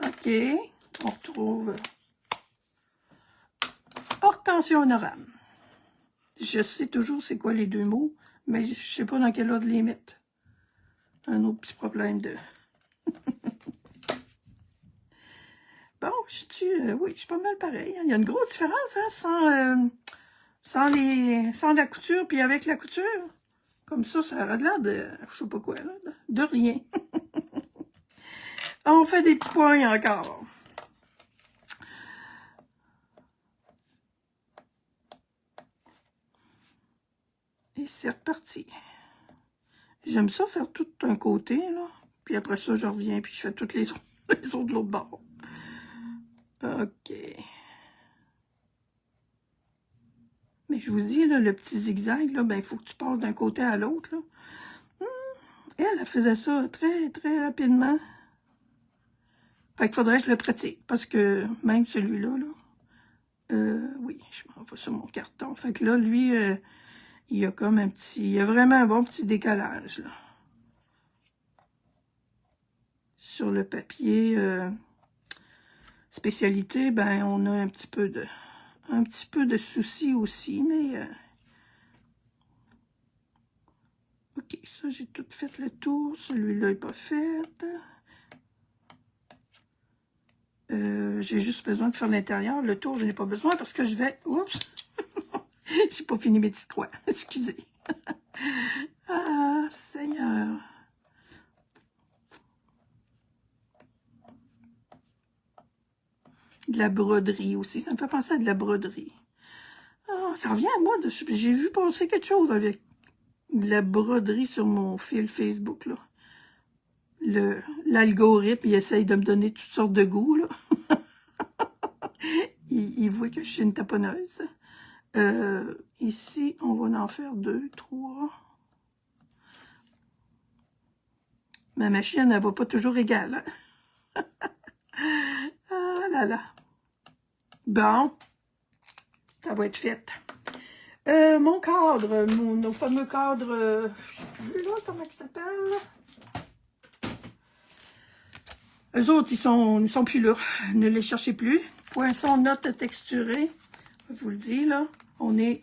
OK. On retrouve hortensia honorable. Je sais toujours c'est quoi les deux mots, mais je sais pas dans quel ordre les mettre. Un autre petit problème de... Bon, oui, je suis pas mal pareil. Hein. Il y a une grosse différence, hein, sans la couture, puis avec la couture. Comme ça a l'air de, je sais pas quoi, là, de rien. On fait des petits points encore. Et c'est reparti. J'aime ça faire tout un côté, là. Puis après ça, je reviens, puis je fais toutes les autres de l'autre bord. OK. Mais je vous dis, là, le petit zigzag, là, ben, il faut que tu passes d'un côté à l'autre, là. Elle faisait ça très, très rapidement. Fait qu'il faudrait que je le pratique, parce que même celui-là, oui, je m'en vais sur mon carton. Fait que là, lui, il y a comme un petit, il y a vraiment un bon petit décalage, là. Sur le papier spécialité, ben, on a un petit peu de soucis aussi, mais ok, ça, j'ai tout fait le tour. Celui-là n'est pas fait. J'ai juste besoin de faire l'intérieur. Le tour, je n'ai pas besoin parce que je vais... Oups! J'ai pas fini mes petites croix. Excusez. Ah, Seigneur. De la broderie aussi. Ça me fait penser à de la broderie. Ah, ça revient à moi. J'ai vu passer quelque chose avec de la broderie sur mon fil Facebook, là. L'algorithme, il essaye de me donner toutes sortes de goûts, là. il voit que je suis une taponneuse. Ici, on va en faire 2, 3. Ma machine, elle va pas toujours égale. Hein? Ah là là. Bon, ça va être fait. Mon cadre, nos fameux cadres, je sais plus là, comment ils s'appellent. Eux autres, ils sont plus là. Ne les cherchez plus. Poinçon note texturée. Je vous le dis, là. On a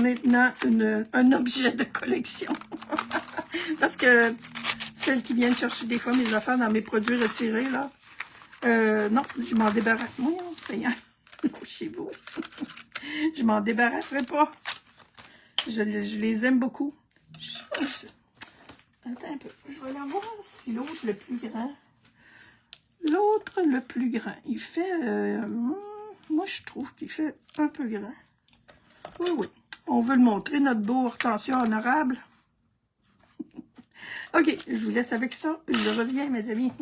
maintenant un objet de collection. Parce que celles qui viennent chercher des fois mes affaires dans mes produits retirés, là. Non, je m'en débarrasse. Non, Seigneur. Chez vous. Je m'en débarrasserai pas. Je les aime beaucoup. Attends un peu. Je vais aller voir si l'autre, le plus grand. L'autre, le plus grand. Il fait... moi, je trouve qu'il fait un peu grand. Oui, oui. On veut le montrer, notre beau hortensia honorable. OK, je vous laisse avec ça. Je reviens, mes amis.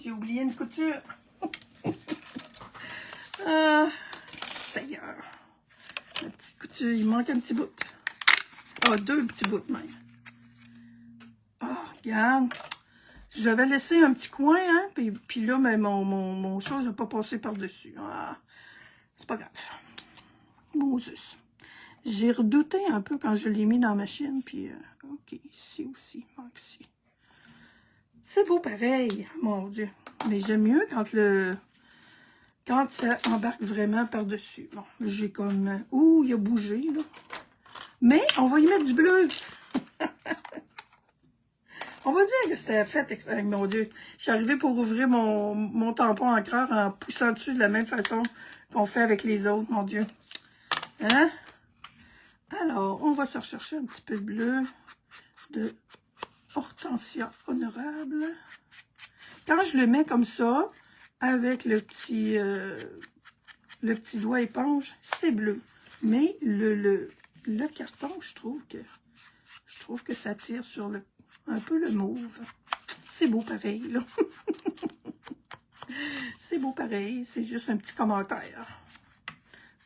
J'ai oublié une couture. Seigneur. La petite couture, il manque un petit bout. Ah, 2 petits bouts même. Ah, regarde. J'avais laissé un petit coin, hein, puis là, mais mon chose n'a pas passé par-dessus. Ah, c'est pas grave. Moses. J'ai redouté un peu quand je l'ai mis dans la machine, puis ok, ici aussi, manque ici. C'est beau pareil, mon Dieu. Mais j'aime mieux quand ça embarque vraiment par-dessus. Bon, j'ai comme... Ouh, il a bougé, là. Mais on va y mettre du bleu. On va dire que c'était fait... mon Dieu, je suis arrivée pour ouvrir mon tampon encreur en poussant dessus de la même façon qu'on fait avec les autres, mon Dieu. Hein? Alors, on va se rechercher un petit peu de bleu de hortensia honorable. Quand je le mets comme ça, avec le petit doigt éponge, c'est bleu. Mais le carton, je trouve que ça tire sur un peu le mauve. C'est beau pareil, là. C'est beau pareil, c'est juste un petit commentaire.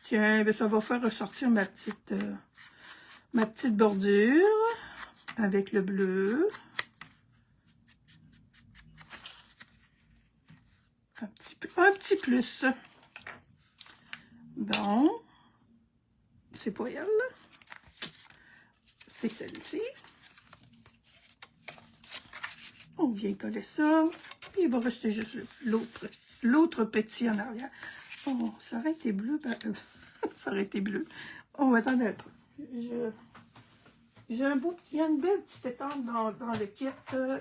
Tiens, ben ça va faire ressortir ma petite bordure avec le bleu. Un petit plus. Bon. C'est pas elle. C'est celle-ci. On vient coller ça. Puis il va rester juste l'autre petit en arrière. Oh, ça aurait été bleu. Ben, ça aurait été bleu. Oh, attendez un peu. Il y a une belle petite étampe dans le kit.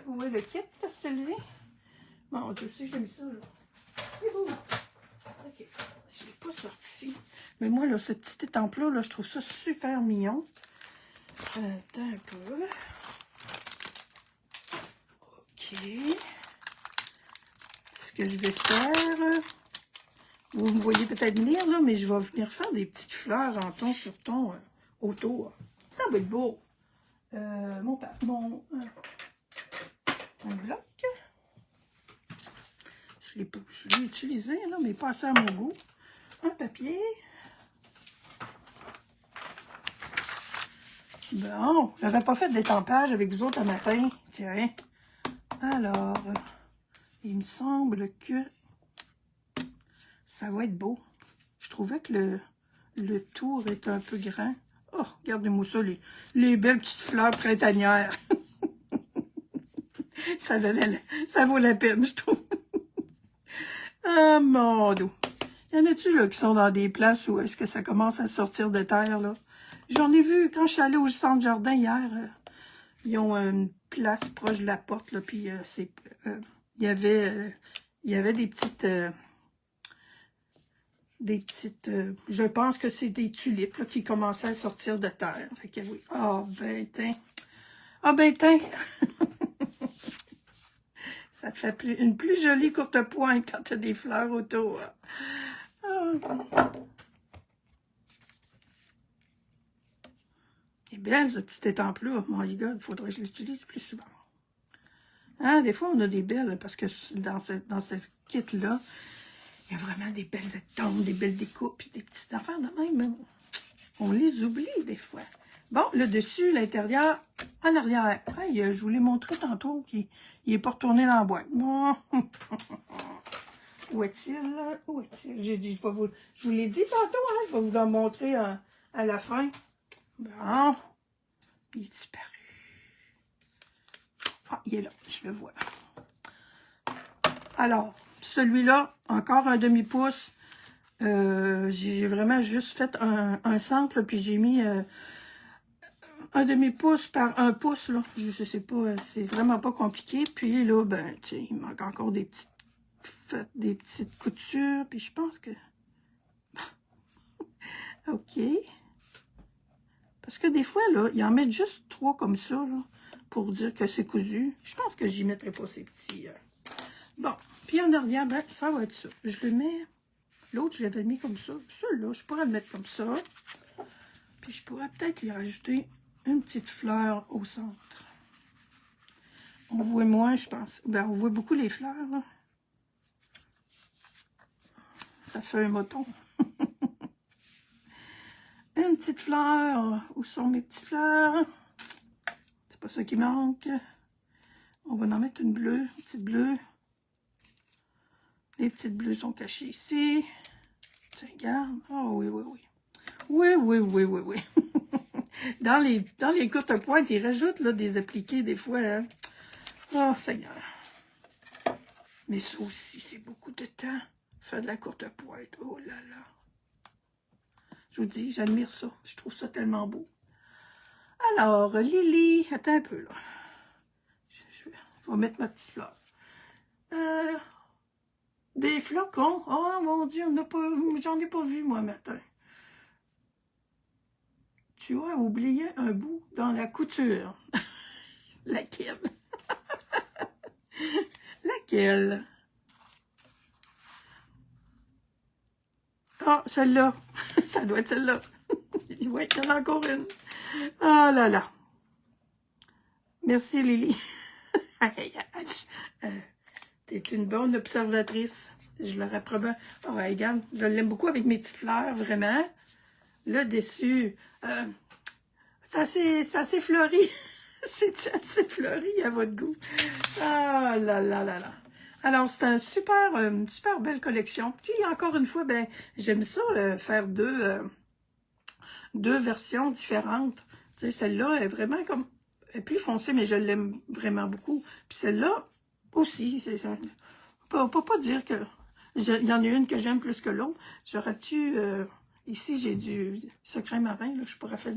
Où est le kit, celui-là? Mon Dieu, si j'ai mis ça, là. C'est beau. OK. Je ne l'ai pas sorti. Mais moi, là, ce petit étampe-là, là, je trouve ça super mignon. Attends un peu. OK. Ce que je vais faire... Vous me voyez peut-être venir, là, mais je vais venir faire des petites fleurs en ton sur ton autour. Ça va être beau. Un bloc. Je l'ai utilisé, là, mais pas assez à mon goût. Un papier. Bon, j'avais pas fait de l'étampage avec vous autres un matin. Tiens. Alors, il me semble que ça va être beau. Je trouvais que le tour est un peu grand. Oh, regardez-moi ça, les belles petites fleurs printanières. ça vaut la peine, je trouve. Ah, mon Dieu. Y en a-tu, là, qui sont dans des places où est-ce que ça commence à sortir de terre, là? J'en ai vu, quand je suis allée au centre jardin hier, ils ont une place proche de la porte, là, puis il y avait des petites... je pense que c'est des tulipes là, qui commençaient à sortir de terre. Fait que oui. Ah, ben, tiens. Ah, ben, tiens. Ça te fait une plus jolie courte pointe quand tu as des fleurs autour. Ah. C'est belle, ce petit étampe-là. Mon gars, il faudrait que je l'utilise plus souvent. Hein, des fois, on a des belles, parce que dans ce kit-là, il y a vraiment des belles étompes, des belles découpes, puis des petites affaires de même. On les oublie des fois. Bon, le dessus, l'intérieur, en arrière. Hey, je vous l'ai montré tantôt, puis il n'est pas retourné dans la boîte. Bon. Où est-il? Où est-il? J'ai dit, je vous l'ai dit tantôt, hein, je vais vous le montrer à la fin. Bon, il est disparu. Ah, il est là, je le vois. Alors, celui-là, encore un demi-pouce. J'ai vraiment juste fait un centre, là, puis j'ai mis un demi-pouce par un pouce, là. Je sais pas, c'est vraiment pas compliqué. Puis là, ben, tu sais, il manque encore des petites coutures, puis je pense que... OK. Parce que des fois, là, ils en mettent juste 3 comme ça, là, pour dire que c'est cousu. Je pense que j'y mettrai pas ces petits... Bon, puis en arrière, ben, ça va être ça. Je le mets... L'autre, je l'avais mis comme ça. Celui-là, je pourrais le mettre comme ça. Puis je pourrais peut-être lui rajouter une petite fleur au centre. On voit moins, je pense. Ben, on voit beaucoup les fleurs, là. Ça fait un moton. Une petite fleur. Où sont mes petites fleurs? C'est pas ça qui manque. On va en mettre une bleue, une petite bleue. Les petites bleues sont cachées ici. Tu regardes. Oh oui, oui, oui. Oui, oui, oui, oui, oui. Dans les courtes pointes, ils rajoutent là, des appliqués des fois. Hein. Oh, Seigneur. Mais ça aussi, c'est beaucoup de temps. Faire de la courte pointe. Oh là là. Je vous dis, j'admire ça. Je trouve ça tellement beau. Alors, Lily, attends un peu là. Je vais mettre ma petite fleur. Des flocons. Oh mon Dieu, j'en ai pas vu moi matin. Tu as oublié un bout dans la couture. Laquelle? Laquelle? Ah, celle-là. Ça doit être celle-là. Oui, il y en a encore une. Ah là là. Merci, Lily. T'es une bonne observatrice. Je l'aurais probablement... Oh, regarde, je l'aime beaucoup avec mes petites fleurs, vraiment. Là, dessus, c'est assez fleuri. C'est assez fleuri à votre goût. Ah là là là là. Alors, c'est une super belle collection. Puis, encore une fois, ben, j'aime ça, faire deux versions différentes. Tu sais, celle-là est vraiment comme... Elle est plus foncée, mais je l'aime vraiment beaucoup. Puis celle-là aussi, on peut pas dire que... Il y en a une que j'aime plus que l'autre. J'aurais dû... ici, j'ai du secret marin. Là, je pourrais faire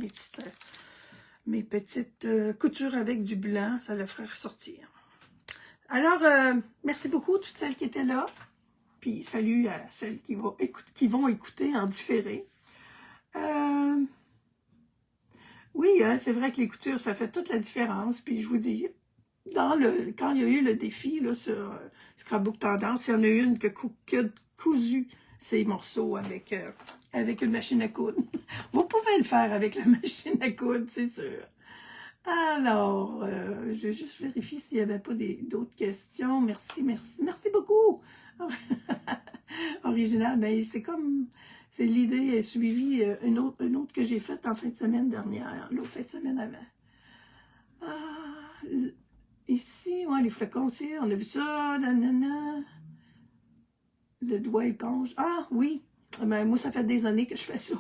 mes petites coutures avec du blanc. Ça le ferait ressortir. Alors, merci beaucoup, toutes celles qui étaient là. Puis salut à celles qui vont écouter en différé. Oui, hein, c'est vrai que les coutures, ça fait toute la différence. Puis je vous dis, quand il y a eu le défi là, sur Scrapbook Tendance, il y en a une qui a cousu ces morceaux avec une machine à coudre. Vous pouvez le faire avec la machine à coudre, c'est sûr. Alors, je vais juste vérifier s'il n'y avait pas d'autres questions. Merci, merci, merci beaucoup. Original, mais c'est comme, c'est l'idée est suivie une autre que j'ai faite en fin de semaine dernière, l'autre fin de semaine avant. Ah, ici, ouais, les flacons aussi, on a vu ça, nanana. Le doigt éponge. Ah, oui, ben, moi, ça fait des années que je fais ça.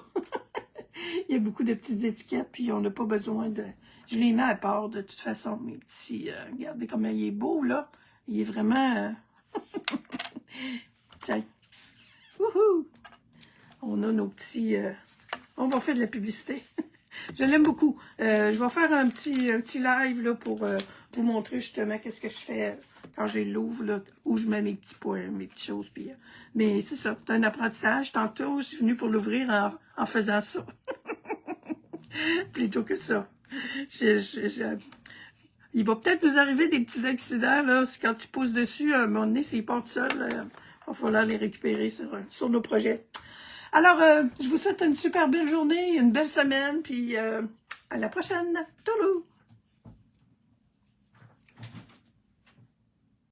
Il y a beaucoup de petites étiquettes, puis on n'a pas besoin de... Je les mets à part, de toute façon, mes petits... regardez comment il est beau, là. Il est vraiment... Tiens. Wouhou! On a nos petits... On va faire de la publicité. Je l'aime beaucoup. Je vais faire un petit live, là, pour vous montrer, justement, qu'est-ce que je fais quand j'ai l'ouvre, là, où je mets mes petits points, mes petites choses. Puis, mais c'est ça, c'est un apprentissage. Tantôt, je suis venue pour l'ouvrir en faisant ça. Plutôt que ça. Il va peut-être nous arriver des petits accidents, là, quand tu pousses dessus, à un moment donné, s'ils partent seuls, il va falloir les récupérer sur nos projets. Alors, je vous souhaite une super belle journée, une belle semaine, puis à la prochaine. Toulou!